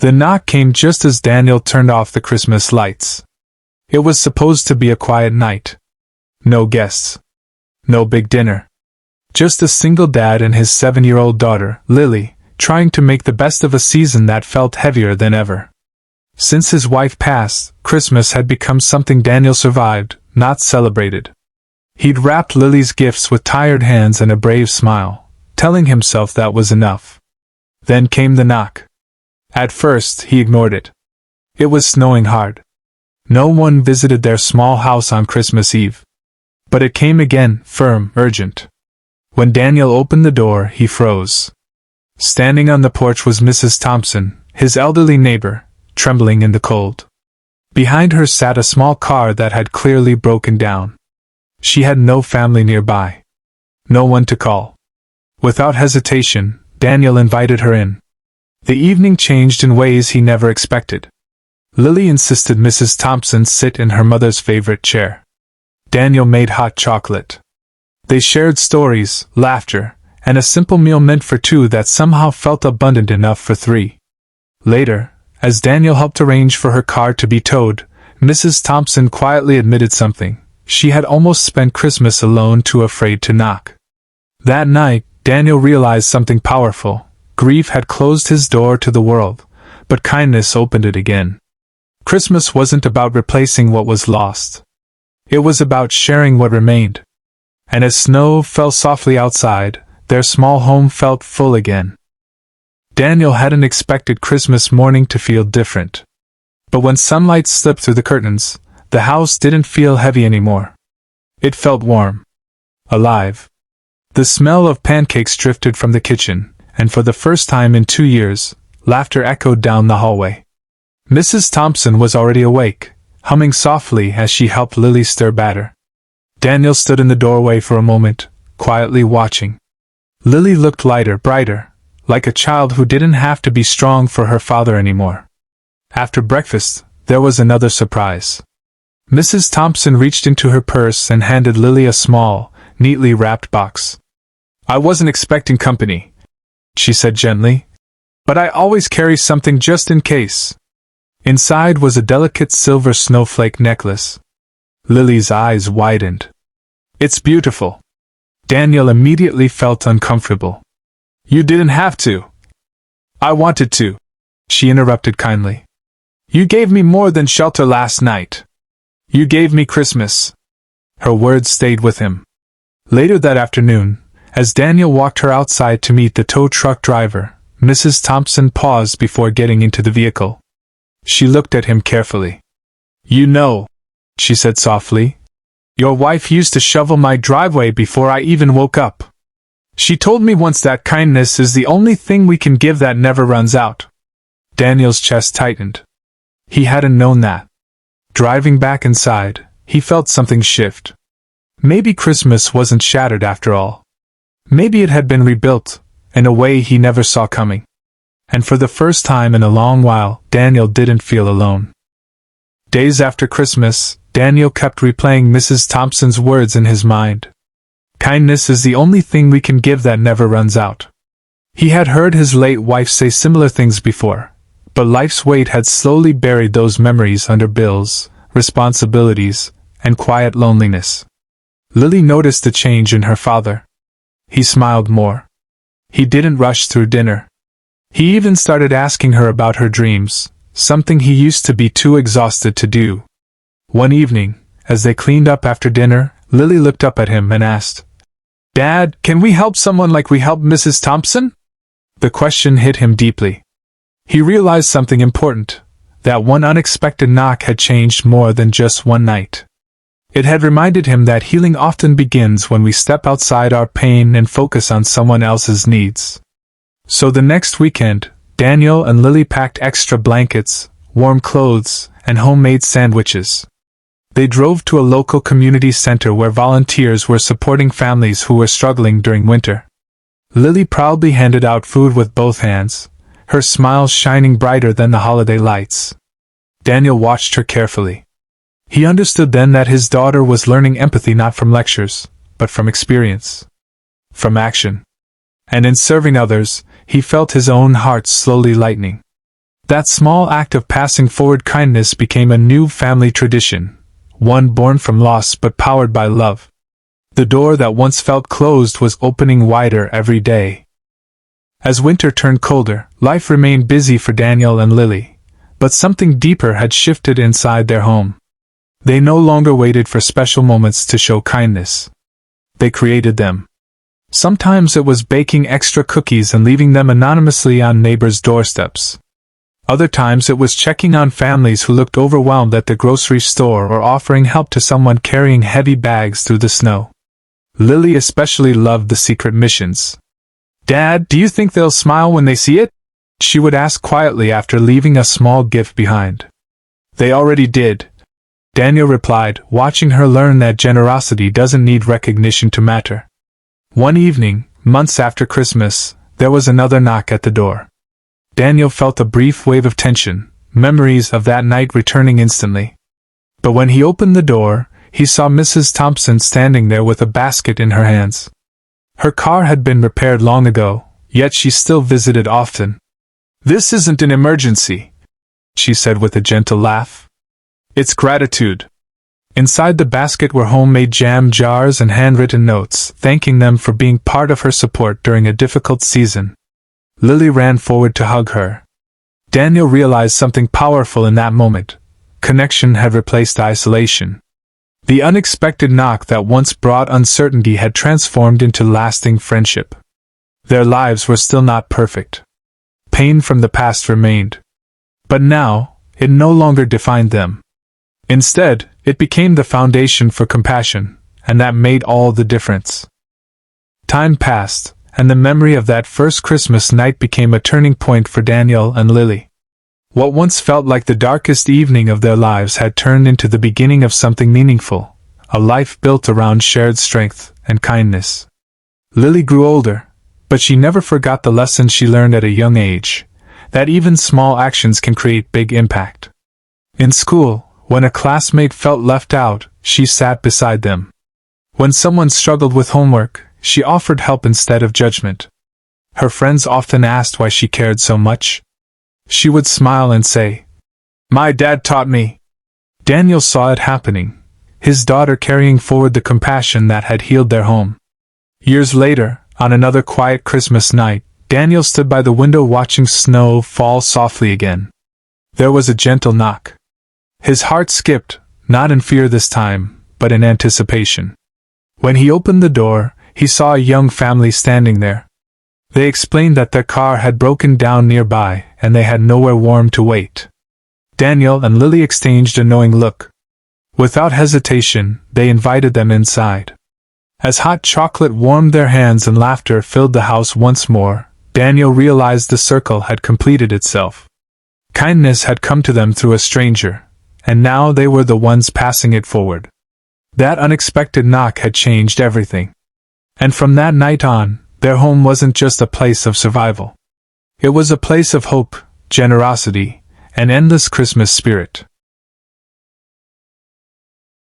The knock came just as Daniel turned off the Christmas lights. It was supposed to be a quiet night. No guests. No big dinner. Just a single dad and his 7-year-old daughter, Lily, trying to make the best of a season that felt heavier than ever. Since his wife passed, Christmas had become something Daniel survived, not celebrated. He'd wrapped Lily's gifts with tired hands and a brave smile, telling himself that was enough. Then came the knock. At first, he ignored it. It was snowing hard. No one visited their small house on Christmas Eve. But it came again, firm, urgent. When Daniel opened the door, he froze. Standing on the porch was Mrs. Thompson, his elderly neighbor, trembling in the cold. Behind her sat a small car that had clearly broken down. She had no family nearby. No one to call. Without hesitation, Daniel invited her in. The evening changed in ways he never expected. Lily insisted Mrs. Thompson sit in her mother's favorite chair. Daniel made hot chocolate. They shared stories, laughter, and a simple meal meant for two that somehow felt abundant enough for three. Later, as Daniel helped arrange for her car to be towed, Mrs. Thompson quietly admitted something. She had almost spent Christmas alone, too afraid to knock. That night, Daniel realized something powerful. Grief had closed his door to the world, but kindness opened it again. Christmas wasn't about replacing what was lost. It was about sharing what remained. And as snow fell softly outside, their small home felt full again. Daniel hadn't expected Christmas morning to feel different. But when sunlight slipped through the curtains, the house didn't feel heavy anymore. It felt warm. Alive. The smell of pancakes drifted from the kitchen, and for the first time in 2 years, laughter echoed down the hallway. Mrs. Thompson was already awake, humming softly as she helped Lily stir batter. Daniel stood in the doorway for a moment, quietly watching. Lily looked lighter, brighter, like a child who didn't have to be strong for her father anymore. After breakfast, there was another surprise. Mrs. Thompson reached into her purse and handed Lily a small, neatly wrapped box. "I wasn't expecting company," she said gently, "but I always carry something just in case." Inside was a delicate silver snowflake necklace. Lily's eyes widened. "It's beautiful." Daniel immediately felt uncomfortable. "You didn't have to." "I wanted to," she interrupted kindly. "You gave me more than shelter last night. You gave me Christmas." Her words stayed with him. Later that afternoon, as Daniel walked her outside to meet the tow truck driver, Mrs. Thompson paused before getting into the vehicle. She looked at him carefully. "You know," she said softly, "your wife used to shovel my driveway before I even woke up. She told me once that kindness is the only thing we can give that never runs out." Daniel's chest tightened. He hadn't known that. Driving back inside, he felt something shift. Maybe Christmas wasn't shattered after all. Maybe it had been rebuilt, in a way he never saw coming. And for the first time in a long while, Daniel didn't feel alone. Days after Christmas, Daniel kept replaying Mrs. Thompson's words in his mind. Kindness is the only thing we can give that never runs out. He had heard his late wife say similar things before, but life's weight had slowly buried those memories under bills, responsibilities, and quiet loneliness. Lily noticed the change in her father. He smiled more. He didn't rush through dinner. He even started asking her about her dreams, something he used to be too exhausted to do. One evening, as they cleaned up after dinner, Lily looked up at him and asked, "Dad, can we help someone like we helped Mrs. Thompson?" The question hit him deeply. He realized something important, that one unexpected knock had changed more than just one night. It had reminded him that healing often begins when we step outside our pain and focus on someone else's needs. So the next weekend, Daniel and Lily packed extra blankets, warm clothes, and homemade sandwiches. They drove to a local community center where volunteers were supporting families who were struggling during winter. Lily proudly handed out food with both hands, her smile shining brighter than the holiday lights. Daniel watched her carefully. He understood then that his daughter was learning empathy not from lectures, but from experience. From action. And in serving others, he felt his own heart slowly lightening. That small act of passing forward kindness became a new family tradition, one born from loss but powered by love. The door that once felt closed was opening wider every day. As winter turned colder, life remained busy for Daniel and Lily, but something deeper had shifted inside their home. They no longer waited for special moments to show kindness. They created them. Sometimes it was baking extra cookies and leaving them anonymously on neighbors' doorsteps. Other times it was checking on families who looked overwhelmed at the grocery store or offering help to someone carrying heavy bags through the snow. Lily especially loved the secret missions. "Dad, do you think they'll smile when they see it?" she would ask quietly after leaving a small gift behind. "They already did," Daniel replied, watching her learn that generosity doesn't need recognition to matter. One evening, months after Christmas, there was another knock at the door. Daniel felt a brief wave of tension, memories of that night returning instantly. But when he opened the door, he saw Mrs. Thompson standing there with a basket in her hands. Her car had been repaired long ago, yet she still visited often. "This isn't an emergency," she said with a gentle laugh. "It's gratitude." Inside the basket were homemade jam jars and handwritten notes, thanking them for being part of her support during a difficult season. Lily ran forward to hug her. Daniel realized something powerful in that moment. Connection had replaced isolation. The unexpected knock that once brought uncertainty had transformed into lasting friendship. Their lives were still not perfect. Pain from the past remained. But now, it no longer defined them. Instead, it became the foundation for compassion, and that made all the difference. Time passed, and the memory of that first Christmas night became a turning point for Daniel and Lily. What once felt like the darkest evening of their lives had turned into the beginning of something meaningful, a life built around shared strength and kindness. Lily grew older, but she never forgot the lesson she learned at a young age, that even small actions can create big impact. In school, when a classmate felt left out, she sat beside them. When someone struggled with homework, she offered help instead of judgment. Her friends often asked why she cared so much. She would smile and say, "My dad taught me." Daniel saw it happening, his daughter carrying forward the compassion that had healed their home. Years later, on another quiet Christmas night, Daniel stood by the window watching snow fall softly again. There was a gentle knock. His heart skipped, not in fear this time, but in anticipation. When he opened the door, he saw a young family standing there. They explained that their car had broken down nearby, and they had nowhere warm to wait. Daniel and Lily exchanged a knowing look. Without hesitation, they invited them inside. As hot chocolate warmed their hands and laughter filled the house once more, Daniel realized the circle had completed itself. Kindness had come to them through a stranger, and now they were the ones passing it forward. That unexpected knock had changed everything. And from that night on, their home wasn't just a place of survival. It was a place of hope, generosity, and endless Christmas spirit.